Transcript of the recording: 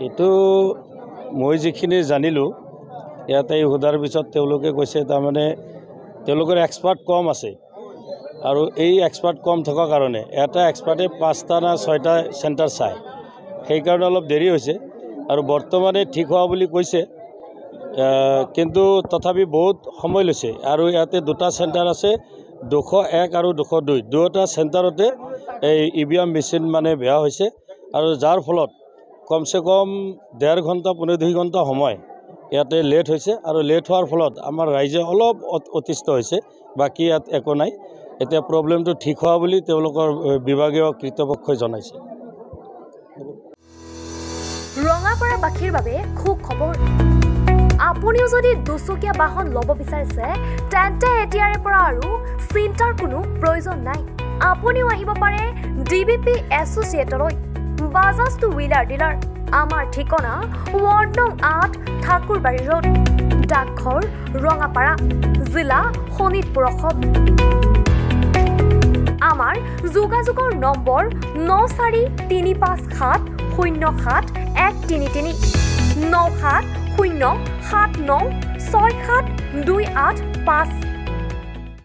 এইটো মই যিখিনি জানিলোঁ ইয়াতে সোধাৰ পিছত তেওঁলোকে কৈছে তাৰমানে তেওঁলোকৰ এক্সপাৰ্ট কম আছে আৰু এই এক্সপাৰ্ট কম থকাৰ কাৰণে এটা এক্সপাৰ্টে 5টা না 6টা চেণ্টাৰ চায় সেইকাৰণে অলপ দেৰি হৈছে আৰু বৰ্তমানে ঠিক হোৱা বুলি কৈছে কিন্তু তথাপি বহুত সময় লৈছে আৰু ইয়াতে দুটা চেণ্টাৰ আছে 201 আৰু 202 দুটা চেণ্টাৰতে এই ইভিএম মেচিন মানে বেয়া হৈছে আৰু যাৰ ফলত কমসে কম 1.5 ঘণ্টা 15 ঘণ্টা সময় ইয়াতে লেট হৈছে আৰু লেট হোৱাৰ ফলত আমাৰ ৰাইজে অলপ অতিষ্ঠ হৈছে বাকি ইয়াত একো নাই এতিয়া প্ৰবলেমটো ঠিক হোৱা বুলি তেওঁলোকৰ বিভাগীয় কৰ্তৃপক্ষই জনাইছে ৰঙাপাৰা বাখীৰ বাবে খুব খবৰ আপুনিও যদি দুচকীয়া বাহন ল'ব বিচাৰিছে তেন্তে এতিয়াৰে পৰা আৰু চিন্তাৰ কোনো প্ৰয়োজন নাই আপুনিও আহিব পাৰে ডিবিপি এছ'চিয়েটলৈ বাজাজ টু হুইলাৰ ডিলাৰ আমাৰ ঠিকনা ৱাৰ্ড নং 8 ঠাকুৰবাৰী ৰোড ডাকঘৰ ৰঙাপাৰা জিলা শোণিতপুৰ অসম আমাৰ যোগাযোগৰ নম্বৰ 9435707133 9707967285